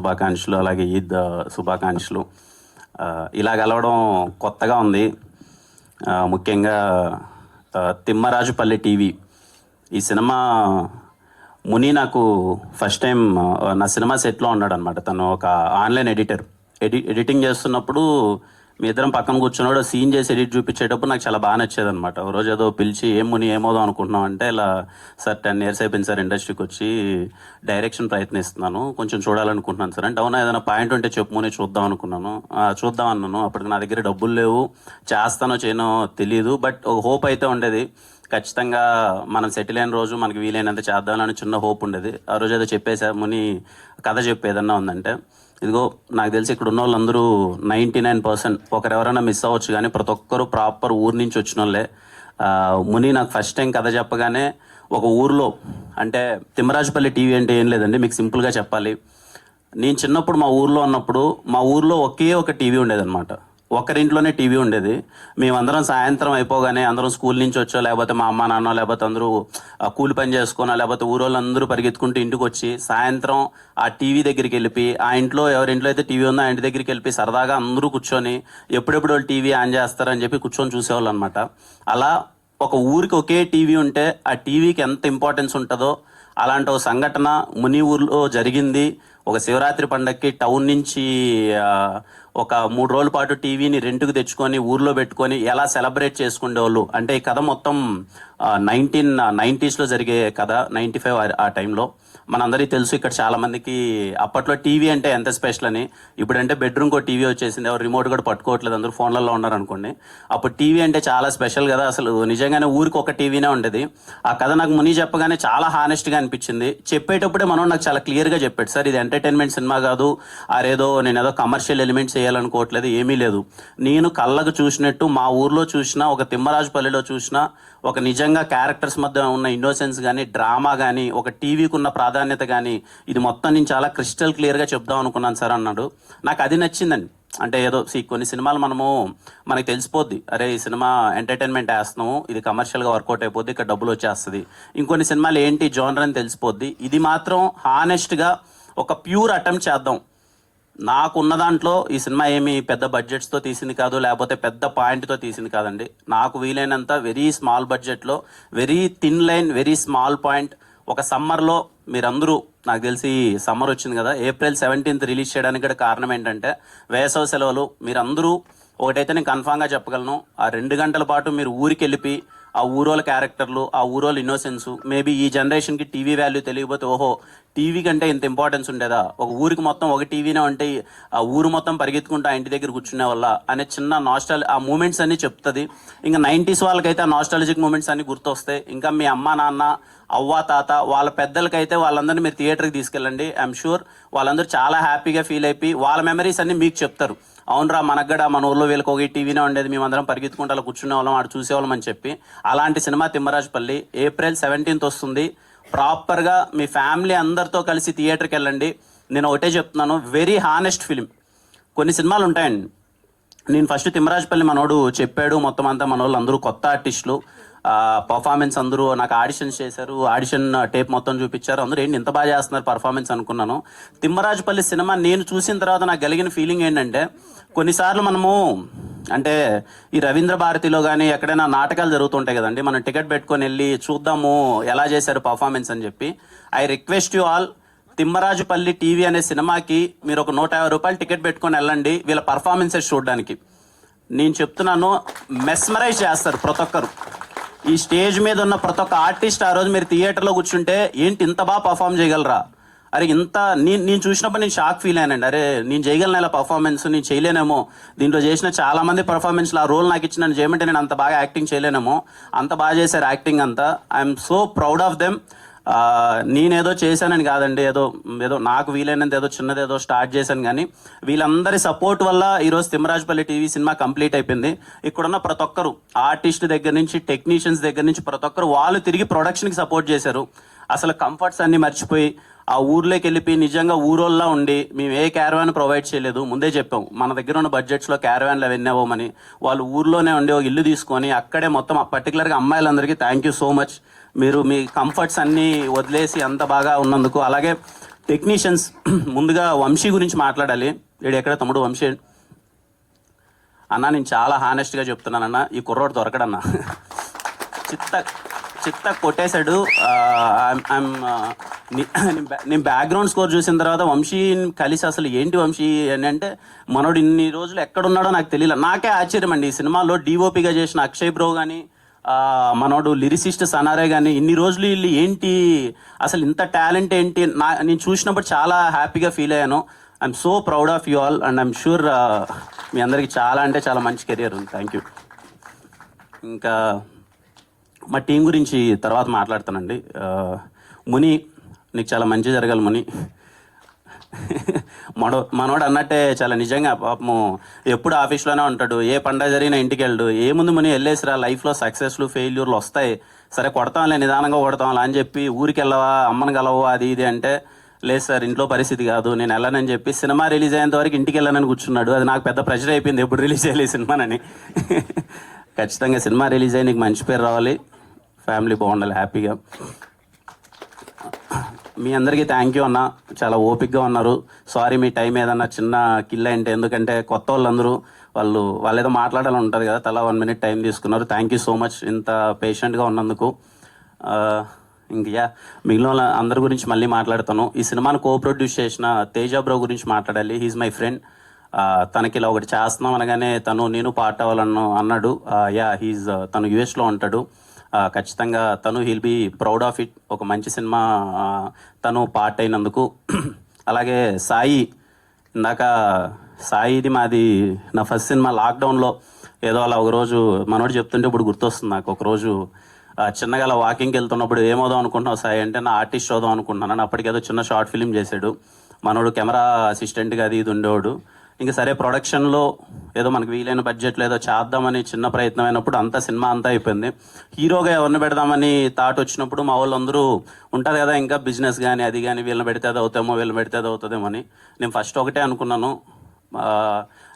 శుభాకాంక్షలు, అలాగే ఈద్ శుభాకాంక్షలు. ఇలా కలవడం కొత్తగా ఉంది. ముఖ్యంగా తిమ్మరాజుపల్లి టీవీ ఈ సినిమా ముని నాకు ఫస్ట్ టైం నా సినిమా సెట్లో ఉన్నాడు అనమాట. తను ఒక ఆన్లైన్ ఎడిటింగ్ చేస్తున్నప్పుడు మీ ఇద్దరం పక్కన కూర్చున్నాడు, సీన్ చేసి ఎడిట్ చూపించేటప్పుడు నాకు చాలా బాగా నచ్చేది అనమాట. రోజు ఏదో పిలిచి ఏం ముని ఏమవుదాం అనుకుంటున్నాం అంటే, ఇలా సార్ 10 years అయిపోయింది సార్ ఇండస్ట్రీకి వచ్చి, డైరెక్షన్ ప్రయత్నిస్తున్నాను, కొంచెం చూడాలనుకుంటున్నాను సార్ అంటే, అవునా ఏదైనా పాయింట్ ఉంటే చెప్పు ముని చూద్దాం అనుకున్నాను. చూద్దాం అన్నాను. అప్పటికి నా దగ్గర డబ్బులు లేవు, చేస్తానో చేయనో తెలియదు, బట్ ఒక హోప్ అయితే ఉండేది. ఖచ్చితంగా మనం సెటిల్ అయిన రోజు మనకి వీలైనంత చేద్దామని చిన్న హోప్ ఉండేది. ఆ రోజు ఏదో చెప్పేసా ముని కథ చెప్పు ఏదన్నా ఉందంటే, ఇదిగో నాకు తెలిసి ఇక్కడ ఉన్న వాళ్ళందరూ 99% ఒకరెవరైనా మిస్ అవ్వచ్చు, కానీ ప్రతి ఒక్కరు ప్రాపర్ ఊరు నుంచి వచ్చిన వాళ్ళే. ముని నాకు ఫస్ట్ టైం కథ చెప్పగానే ఒక ఊర్లో, అంటే తిమ్మరాజుపల్లి టీవీ అంటే ఏం లేదండి, మీకు సింపుల్గా చెప్పాలి. నేను చిన్నప్పుడు మా ఊర్లో ఉన్నప్పుడు మా ఊర్లో ఒకే ఒక టీవీ ఉండేదన్నమాట. ఒకరింట్లోనే టీవీ ఉండేది. మేమందరం సాయంత్రం అయిపోగానే అందరం స్కూల్ నుంచి వచ్చో, లేకపోతే మా అమ్మ నాన్న, లేకపోతే అందరూ కూలి పని చేసుకున్నా, లేకపోతే ఊరోళ్ళందరూ పరిగెత్తుకుంటూ ఇంటికి వచ్చి సాయంత్రం ఆ టీవీ దగ్గరికి వెళ్ళి, ఆ ఇంట్లో ఎవరింట్లో అయితే టీవీ ఉందో ఆ ఇంటి దగ్గరికి వెళ్ళి సరదాగా అందరూ కూర్చొని ఎప్పుడెప్పుడు వాళ్ళు టీవీ ఆన్ చేస్తారని చెప్పి కూర్చొని చూసేవాళ్ళు అనమాట. అలా ఒక ఊరికి ఒకే టీవీ ఉంటే ఆ టీవీకి ఎంత ఇంపార్టెన్స్ ఉంటుందో అలాంటి ఒక సంఘటన ముని ఊర్లో జరిగింది. ఒక శివరాత్రి పండగకి టౌన్ నుంచి ఒక 3 రోజుల పాటు టీవీని రెంట్కి తెచ్చుకొని ఊర్లో పెట్టుకొని ఎలా సెలబ్రేట్ చేసుకునేవాళ్ళు అంటే, ఈ కథ మొత్తం 1990s జరిగే కథ. 95 ఆ టైంలో మనందరికీ తెలుసు. ఇక్కడ చాలా మందికి అప్పట్లో టీవీ అంటే ఎంత స్పెషల్ అని. ఇప్పుడంటే బెడ్రూమ్కి ఒక టీవీ వచ్చేసింది, ఎవరు రిమోట్ కూడా పట్టుకోవట్లేదు, అందరూ ఫోన్లలో ఉన్నారనుకోండి. అప్పుడు టీవీ అంటే చాలా స్పెషల్ కదా, అసలు నిజంగానే ఊరికి ఒక టీవీనే ఉండేది. ఆ కథ నాకు ముని చెప్పగానే చాలా హానెస్ట్గా అనిపించింది. చెప్పేటప్పుడే మనం నాకు చాలా క్లియర్గా చెప్పాడు, సార్ ఇది ఎంటర్టైన్మెంట్ సినిమా కాదు, నేను ఏదో కమర్షియల్ ఎలిమెంట్స్ చేయాలనుకోవట్లేదు, ఏమీ లేదు. నేను కళ్ళకు చూసినట్టు మా ఊర్లో చూసిన, ఒక తిమ్మరాజుపల్లిలో చూసిన ఒక నిజంగా క్యారెక్టర్స్ మధ్య ఉన్న ఇన్నోసెన్స్ కానీ, డ్రామా కానీ, ఒక టీవీకి ఉన్న ప్రాధాన్యత కానీ, ఇది మొత్తం నేను చాలా క్రిస్టల్ క్లియర్గా చెప్దాం అనుకున్నాను సార్ అన్నాడు. నాకు అది నచ్చిందండి. అంటే ఏదో కొన్ని సినిమాలు మనకి తెలిసిపోద్ది, అరే ఈ సినిమా ఎంటర్టైన్మెంట్ వేస్తున్నాము, ఇది కమర్షియల్గా వర్కౌట్ అయిపోద్ది, ఇక్కడ డబ్బులు వచ్చేస్తుంది. ఇంకొన్ని సినిమాలు ఏంటి జోనర్ అని తెలిసిపోద్ది. ఇది మాత్రం హానెస్ట్గా ఒక ప్యూర్ అటెంప్ట్ చేద్దాం. నాకున్న దాంట్లో ఈ సినిమా ఏమి పెద్ద బడ్జెట్స్తో తీసింది కాదు, లేకపోతే పెద్ద పాయింట్తో తీసింది కాదండి. నాకు వీలైనంత వెరీ స్మాల్ బడ్జెట్లో, very thin line, very small point. ఒక సమ్మర్లో మీరందరూ, నాకు తెలిసి సమ్మర్ వచ్చింది కదా, April 17th రిలీజ్ చేయడానికి కూడా కారణం ఏంటంటే వేసవి సెలవులు. మీరందరూ ఒకటైతే నేను కన్ఫామ్గా చెప్పగలను, ఆ 2 గంటల పాటు మీరు ఊరికి వెళ్ళి ఆ ఊరోళ్ళ క్యారెక్టర్లు, ఆ ఊరోళ్ళ ఇన్నోసెన్స్, మేబీ ఈ జనరేషన్కి టీవీ వాల్యూ తెలియకపోతే, ఓహో టీవీ కంటే ఇంత ఇంపార్టెన్స్ ఉండేదా, ఒక ఊరికి మొత్తం ఒక టీవీనే ఉంటే ఆ ఊరు మొత్తం పరిగెత్తుకుంటూ ఆ ఇంటి దగ్గర కూర్చునే వల్ల అనే చిన్న ఆ మూమెంట్స్ అన్ని చెప్తుంది. ఇంకా 90s వాళ్ళకైతే ఆ నాస్టాలజిక్ మూమెంట్స్ అన్ని గుర్తొస్తాయి. ఇంకా మీ అమ్మ నాన్న, అవ్వ తాత, వాళ్ళ పెద్దలకైతే వాళ్ళందరినీ మీరు థియేటర్కి తీసుకెళ్ళండి. ఐఎమ్ షూర్ వాళ్ళందరూ చాలా హ్యాపీగా ఫీల్ అయిపోయి వాళ్ళ మెమరీస్ అన్ని మీకు చెప్తారు. అవునరా మనకు కూడా మన ఊళ్ళో వీళ్ళకి ఒక టీవీనే ఉండేది, మేమందరం పరిగెత్తుకుంటూ అలా కూర్చునే వాళ్ళం, ఆడు చూసేవాళ్ళం అని చెప్పి. అలాంటి సినిమా తిమ్మరాజుపల్లి April 17th వస్తుంది. ప్రాపర్గా మీ ఫ్యామిలీ అందరితో కలిసి థియేటర్కి వెళ్ళండి. నేను ఒకటే చెప్తున్నాను, వెరీ హానెస్ట్ ఫిలిం. కొన్ని సినిమాలు ఉంటాయండి, నేను ఫస్ట్ తిమ్మరాజుపల్లి మనోడు చెప్పాడు, మొత్తం అంతా మన వాళ్ళు అందరూ కొత్త ఆర్టిస్టులు, పర్ఫార్మెన్స్ అందరూ నాకు ఆడిషన్స్ చేశారు, ఆడిషన్ టేప్ మొత్తం చూపించారు, అందరూ ఏంటి ఇంత బాగా చేస్తున్నారు పర్ఫార్మెన్స్ అనుకున్నాను. తిమ్మరాజుపల్లి సినిమా నేను చూసిన తర్వాత నాకు కలిగిన ఫీలింగ్ ఏంటంటే, కొన్నిసార్లు మనము అంటే ఈ రవీంద్ర భారతిలో కానీ ఎక్కడైనా నాటకాలు జరుగుతుంటాయి కదండి, మనం టికెట్ పెట్టుకొని వెళ్ళి చూద్దాము ఎలా చేశారు పర్ఫార్మెన్స్ అని చెప్పి. I request you all, Thimmarajupalli TV అనే సినిమాకి మీరు ఒక 150 రూపాయలు టికెట్ పెట్టుకొని వెళ్ళండి వీళ్ళ పర్ఫార్మెన్సెస్ చూడడానికి. నేను చెప్తున్నాను, మెస్మరైజ్ చేస్తారు ప్రతి ఒక్కరు. ఈ స్టేజ్ మీద ఉన్న ప్రతి ఒక్క ఆర్టిస్ట్ ఆ రోజు మీరు థియేటర్లో కూర్చుంటే ఏంటి ఇంత బాగా పర్ఫామ్ చేయగలరా, అరే ఇంత నేను చూసినప్పుడు నేను షాక్ ఫీల్ అయ్యానండి. అరే నేను చేయగలను ఇలా పర్ఫార్మెన్స్, నేను చేయలేనేమో, దీంట్లో చేసిన చాలా మంది పర్ఫార్మెన్స్లో ఆ రోల్ నాకు ఇచ్చి నన్ను చేయమంటే నేను అంత బాగా యాక్టింగ్ చేయలేనేమో, అంత బాగా చేశారు యాక్టింగ్ అంతా. I'm so proud of them. నేనేదో చేశానని కాదండి, ఏదో నాకు వీలైనంత ఏదో చిన్నదేదో స్టార్ట్ చేశాను, కానీ వీళ్ళందరి సపోర్ట్ వల్ల ఈరోజు తిమ్మరాజుపల్లి టీవీ సినిమా కంప్లీట్ అయిపోయింది. ఇక్కడున్న ప్రతి ఒక్కరు ఆర్టిస్ట్ దగ్గర నుంచి టెక్నీషియన్స్ దగ్గర నుంచి ప్రతి ఒక్కరు వాళ్ళు తిరిగి ప్రొడక్షన్కి సపోర్ట్ చేశారు. అసలు కంఫర్ట్స్ అన్నీ మర్చిపోయి ఆ ఊర్లోకి వెళ్ళిపోయి నిజంగా ఊరోళ్ళ ఉండి, మేము ఏ క్యారవాన్ ప్రొవైడ్ చేయలేదు, ముందే చెప్పాం మన దగ్గర ఉన్న బడ్జెట్స్లో క్యారవాన్లు అవన్నీ అవ్వమని. వాళ్ళు ఊర్లోనే ఉండి ఒక ఇల్లు తీసుకొని అక్కడే మొత్తం, పర్టికులర్గా అమ్మాయిలందరికీ థ్యాంక్ యూ సో మచ్. మీరు మీ కంఫర్ట్స్ అన్నీ వదిలేసి అంత బాగా ఉన్నందుకు. అలాగే టెక్నీషియన్స్ ముందుగా వంశీ గురించి మాట్లాడాలి. వీడు ఎక్కడ తమ్ముడు వంశీ అన్న, నేను చాలా హానెస్ట్గా చెప్తున్నానన్న, ఈ కుర్రోడు దొరకడన్నా. చిత్త కొట్టేశాడు. నేను బ్యాక్గ్రౌండ్ స్కోర్ చూసిన తర్వాత వంశీ కలిసి అసలు ఏంటి వంశీ అని అంటే, మనోడు ఇన్ని రోజులు ఎక్కడున్నాడో నాకు తెలియదు. నాకే ఆశ్చర్యం అండి, ఈ సినిమాలో డిఓపిగా చేసిన అక్షయ్ బ్రో కానీ, మనోడు లిరిసిస్ట్ సనారే కానీ, ఇన్ని రోజులు వీళ్ళు ఏంటి అసలు ఇంత టాలెంట్ ఏంటి నేను చూసినప్పుడు చాలా హ్యాపీగా ఫీల్ అయ్యాను. I'm so proud of you all and I'm sure మీ అందరికీ చాలా అంటే చాలా మంచి కెరియర్ ఉంది. Thank you. ఇంకా మా టీం గురించి తర్వాత మాట్లాడతానండి. ముని, నీకు చాలా మంచి జరగాలి ముని. మనోడు అన్నట్టే చాలా నిజంగా పాపము ఎప్పుడు ఆఫీస్లోనే ఉంటాడు, ఏ పండగ జరిగినా ఇంటికి వెళ్ళడు. ఏముంది ముని, వెళ్ళేసిరా, లైఫ్లో సక్సెస్లు ఫెయిల్యూర్లు వస్తాయి, సరే కొడతాంలే, నిదానంగా కొడతాంలే అని చెప్పి ఊరికి వెళ్ళవా, అమ్మని కలవా, అది ఇది అంటే, లేదు సార్ ఇంట్లో పరిస్థితి కాదు, నేను వెళ్ళనని చెప్పి సినిమా రిలీజ్ అయ్యేంత వరకు ఇంటికి వెళ్ళనని కూర్చున్నాడు. అది నాకు పెద్ద ప్రెషర్ అయిపోయింది, ఎప్పుడు రిలీజ్ చేయాలి సినిమానని. ఖచ్చితంగా సినిమా రిలీజ్ అయ్యి నీకు మంచి పేరు రావాలి, ఫ్యామిలీ బాగుండాలి హ్యాపీగా. మీ అందరికీ థ్యాంక్ యూ అన్న, చాలా ఓపిక్గా ఉన్నారు. సారీ మీ టైం ఏదన్నా చిన్న కిల్ అంటే, ఎందుకంటే కొత్త వాళ్ళందరూ వాళ్ళు ఏదో మాట్లాడాలని ఉంటుంది కదా, తలా 1 minute టైం తీసుకున్నారు. థ్యాంక్ యూ సో మచ్ ఇంత పేషెంట్గా ఉన్నందుకు. ఇంకా మిగిలిన వాళ్ళ అందరి గురించి మళ్ళీ మాట్లాడతాను. ఈ సినిమాను ప్రొడ్యూస్ చేసిన తేజ బ్రో గురించి మాట్లాడాలి. He's my friend. తనకి ఇలా ఒకటి చేస్తున్నాం అనగానే నేను పార్ట్ అవ్వాలను అన్నాడు. తను యుఎస్లో ఉంటాడు. ఖచ్చితంగా he'll be proud of it. ఒక మంచి సినిమా తను పార్ట్ అయినందుకు. అలాగే ఇందాక సాయిది మాది నా ఫస్ట్ సినిమా లాక్డౌన్లో ఏదో అలా ఒకరోజు మనోడు చెప్తుంటే ఇప్పుడు గుర్తొస్తుంది నాకు. ఒకరోజు చిన్నగా అలా వాకింగ్కి వెళ్తున్నప్పుడు ఏమవుదాం అనుకుంటున్నావు సాయి అంటే, నా ఆర్టిస్ట్ అవుదాం అనుకుంటున్నాను. అప్పటికేదో చిన్న షార్ట్ ఫిలిం చేశాడు మనోడు, కెమెరా అసిస్టెంట్గా అది ఇది ఉండేవాడు. ఇంకా సరే ప్రొడక్షన్లో ఏదో మనకు వీలైన బడ్జెట్లో ఏదో చేద్దామని చిన్న ప్రయత్నం అయినప్పుడు సినిమా అంతా అయిపోయింది. హీరోగా ఎవరిని పెడదామని థాట్ వచ్చినప్పుడు మా వాళ్ళందరూ ఉంటుంది కదా, ఇంకా బిజినెస్ కానీ అది కానీ, వీళ్ళని పెడితే అది అవుతామో వీళ్ళని పెడితే అది అవుతుందేమో అని. నేను ఫస్ట్ ఒకటే అనుకున్నాను,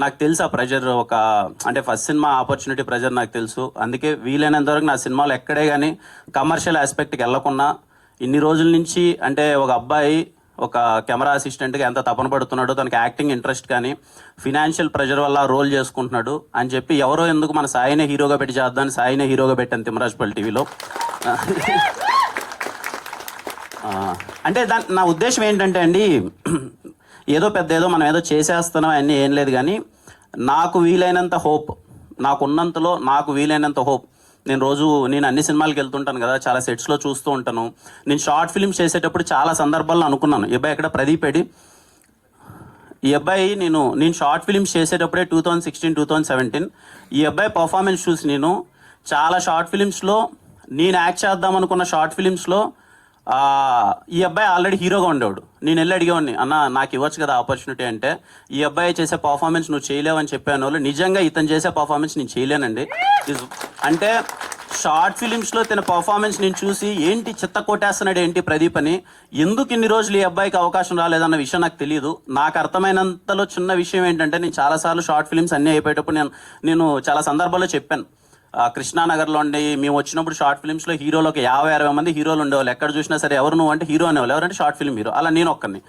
నాకు తెలుసు ఆ ప్రెజర్, అంటే ఫస్ట్ సినిమా ఆపర్చునిటీ ప్రెజర్ నాకు తెలుసు. అందుకే వీలైనంత వరకు నా సినిమాలు ఎక్కడే కానీ కమర్షియల్ ఆస్పెక్ట్కి వెళ్ళకుండా, ఇన్ని రోజుల నుంచి అంటే ఒక అబ్బాయి ఒక కెమెరా అసిస్టెంట్గా ఎంత తపన పడుతున్నాడు, తనకి యాక్టింగ్ ఇంట్రెస్ట్ కానీ ఫినాన్షియల్ ప్రెషర్ వల్ల రోల్ చేసుకుంటున్నాడు అని చెప్పి ఎవరో ఎందుకు మన సాయినే హీరోగా పెట్టి చేద్దామని సాయినే హీరోగా పెట్టాను తిమ్మరాజుపల్లి టీవీలో. అంటే నా ఉద్దేశం ఏంటంటే అండి, ఏదో మనం ఏదో చేసేస్తున్నాం అన్నీ ఏం లేదు, కానీ నాకు వీలైనంత హోప్, నాకున్నంతలో నాకు వీలైనంత హోప్. నేను అన్ని సినిమాలకు వెళ్తుంటాను కదా, చాలా సెట్స్లో చూస్తూ ఉంటాను. నేను షార్ట్ ఫిల్మ్స్ చేసేటప్పుడు చాలా సందర్భాల్లో అనుకున్నాను, ఈ అబ్బాయి ఎక్కడ ప్రదీప్ ఏడి, ఈ అబ్బాయి నేను షార్ట్ ఫిల్మ్స్ చేసేటప్పుడే 2016, 2017 ఈ అబ్బాయి పర్ఫార్మెన్స్ చూసి నేను చాలా షార్ట్ ఫిలిమ్స్లో నేను యాక్ట్ చేద్దాం అనుకున్న షార్ట్ ఫిలిమ్స్లో ఈ అబ్బాయి ఆల్రెడీ హీరోగా ఉండేవాడు. నేను వెళ్ళి అడిగేవాడిని, అన్న నాకు ఇవ్వచ్చు కదా ఆపర్చునిటీ అంటే, ఈ అబ్బాయి చేసే పర్ఫార్మెన్స్ నువ్వు చేయలేవని చెప్పాను వాళ్ళు. నిజంగా ఇతను చేసే పర్ఫార్మెన్స్ నేను చేయలేనండి. అంటే షార్ట్ ఫిలిమ్స్లో తన పర్ఫార్మెన్స్ నేను చూసి ఏంటి చిత్త కొట్టేస్తున్నాడు ఏంటి ప్రదీప్ అని, ఎందుకు ఇన్ని రోజులు ఈ అబ్బాయికి అవకాశం రాలేదన్న విషయం నాకు తెలియదు. నాకు అర్థమైనంతలో చిన్న విషయం ఏంటంటే, నేను చాలాసార్లు షార్ట్ ఫిలిమ్స్ అన్నీ అయిపోయేటప్పుడు నేను చాలా సందర్భాల్లో చెప్పాను, కృష్ణానగర్లో ఉండి మేము వచ్చినప్పుడు షార్ట్ ఫిల్మ్స్లో హీరోలోకి 50-60 మంది హీరోలు ఉండేవాళ్ళు. ఎక్కడ చూసినా సరే ఎవరు నువ్వు అంటే హీరో అనేవాళ్ళు, ఎవరంటే షార్ట్ ఫిల్మ్ హీరో. అలా నేను ఒక్కరిని.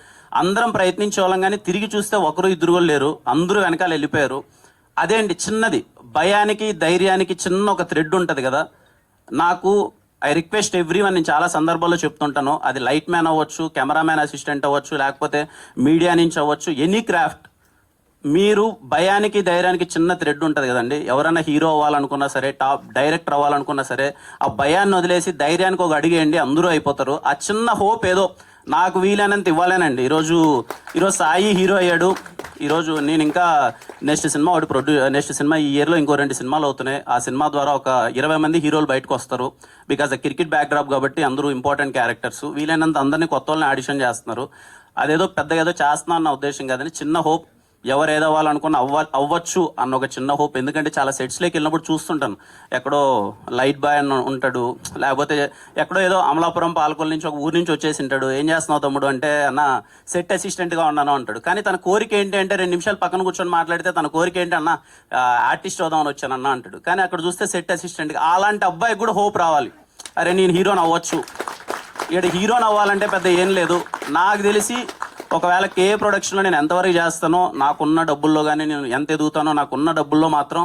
అందరం ప్రయత్నించే వాళ్ళం, కానీ తిరిగి చూస్తే ఒకరు ఇద్దరు కూడా లేరు, అందరూ వెనకాల వెళ్ళిపోయారు. అదే అండి చిన్నది, భయానికి ధైర్యానికి చిన్న ఒక థ్రెడ్ ఉంటుంది కదా. నాకు ఐ రిక్వెస్ట్ ఎవ్రీవన్, నేను చాలా సందర్భాల్లో చెప్తుంటాను, అది లైట్ మ్యాన్ అవ్వచ్చు, కెమెరామ్యాన్ అసిస్టెంట్ అవ్వచ్చు, లేకపోతే మీడియా నుంచి అవ్వచ్చు, ఎనీ క్రాఫ్ట్, మీరు భయానికి ధైర్యానికి చిన్న థ్రెడ్ ఉంటుంది కదండి. ఎవరైనా హీరో అవ్వాలనుకున్నా సరే, టాప్ డైరెక్టర్ అవ్వాలనుకున్నా సరే, ఆ భయాన్ని వదిలేసి ధైర్యానికి ఒక అడిగేయండి, అందరూ అయిపోతారు. ఆ చిన్న హోప్ ఏదో నాకు వీలైనంత ఇవ్వాలేనండి. ఈరోజు సాయి హీరో అయ్యాడు. ఈరోజు నేను ఇంకా నెక్స్ట్ సినిమా ఈ ఇయర్లో ఇంకో 2 సినిమాలు అవుతున్నాయి. ఆ సినిమా ద్వారా ఒక 20 మంది హీరోలు బయటకు వస్తారు. బికాజ్ క్రికెట్ బ్యాక్డ్రాప్ కాబట్టి అందరూ ఇంపార్టెంట్ క్యారెక్టర్స్. వీలైనంత అందరినీ కొత్త వాళ్ళని ఆడిషన్ చేస్తున్నారు. అదేదో పెద్దగా ఏదో చేస్తున్నా అన్న ఉద్దేశం కాదని చిన్న హోప్, ఎవరు ఏదో అవ్వాలనుకున్న అవ్వచ్చు అన్న ఒక చిన్న హోప్. ఎందుకంటే చాలా సెట్స్లోకి వెళ్ళినప్పుడు చూస్తుంటాను, ఎక్కడో లైట్ బాయ్ అని ఉంటాడు, లేకపోతే ఎక్కడో ఏదో అమలాపురం పాలకొల్లు నుంచి ఒక ఊరి నుంచి వచ్చేసి ఉంటాడు. ఏం చేస్తున్నావు తమ్ముడు అంటే, అన్న సెట్ అసిస్టెంట్గా ఉన్నాను అంటాడు. కానీ తన కోరిక ఏంటి అంటే 2 నిమిషాలు పక్కన కూర్చొని మాట్లాడితే తన కోరిక ఏంటి అన్న ఆర్టిస్ట్ అవుదామని వచ్చానన్న అంటాడు. కానీ అక్కడ చూస్తే సెట్ అసిస్టెంట్గా. అలాంటి అబ్బాయికి కూడా హోప్ రావాలి, అరే నేను హీరోని అవ్వచ్చు, ఇక్కడ హీరోని అవ్వాలంటే పెద్ద ఏం లేదు. నాకు తెలిసి ఒకవేళ కే ప్రొడక్షన్లో నేను ఎంతవరకు చేస్తానో, నాకున్న డబ్బుల్లో కానీ నేను ఎంత ఎదుగుతానో, నాకున్న డబ్బుల్లో మాత్రం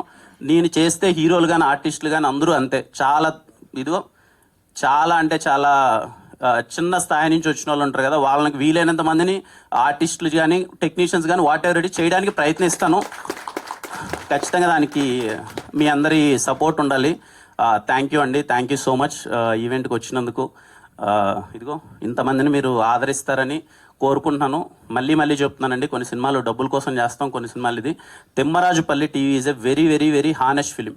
నేను చేస్తే హీరోలు కానీ ఆర్టిస్టులు కానీ అందరూ అంతే. చాలా ఇదిగో చాలా అంటే చాలా చిన్న స్థాయి నుంచి వచ్చిన వాళ్ళు ఉంటారు కదా, వాళ్ళకి వీలైనంత మందిని ఆర్టిస్టులు కానీ టెక్నీషియన్స్ కానీ వాట్ ఎవర్ చేయడానికి ప్రయత్నిస్తాను. ఖచ్చితంగా దానికి మీ అందరి సపోర్ట్ ఉండాలి. థ్యాంక్ యూ అండి, థ్యాంక్ యూ సో మచ్ ఈవెంట్కి వచ్చినందుకు. ఇదిగో ఇంతమందిని మీరు ఆదరిస్తారని కోరుకుంటున్నాను. మళ్ళీ మళ్ళీ చెప్తున్నానండి, కొన్ని సినిమాలు డబ్బుల కోసం చేస్తాం, కొన్ని సినిమాలు ఇది. Thimmarajupalli TV is a very very very honest film.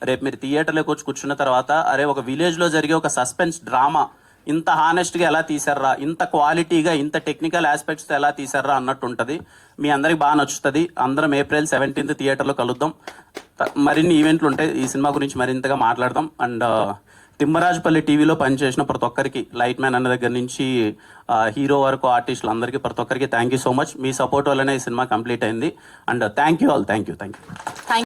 రేపు మీరు థియేటర్లోకి వచ్చి కూర్చున్న తర్వాత అరే ఒక విలేజ్లో జరిగే ఒక సస్పెన్స్ డ్రామా ఇంత హానెస్ట్గా ఎలా తీశారా, ఇంత క్వాలిటీగా ఇంత టెక్నికల్ ఆస్పెక్ట్స్తో ఎలా తీశారా అన్నట్టు ఉంటుంది. మీ అందరికి బాగా నచ్చుతుంది. అందరం April 17th థియేటర్లో కలుద్దాం. మరిన్ని ఈవెంట్లు ఉంటాయి, ఈ సినిమా గురించి మరింతగా మాట్లాడదాం. అండ్ తిమ్మరాజుపల్లి టీవీలో పనిచేసిన ప్రతి ఒక్కరికి, లైట్ మ్యాన్ అన్న దగ్గర నుంచి హీరో వరకు ఆర్టిస్టులు అందరికీ ప్రతి ఒక్కరికి thank you so much. Me support వల్లనే ఈ సినిమా కంప్లీట్ అయింది. And thank you all, thank you.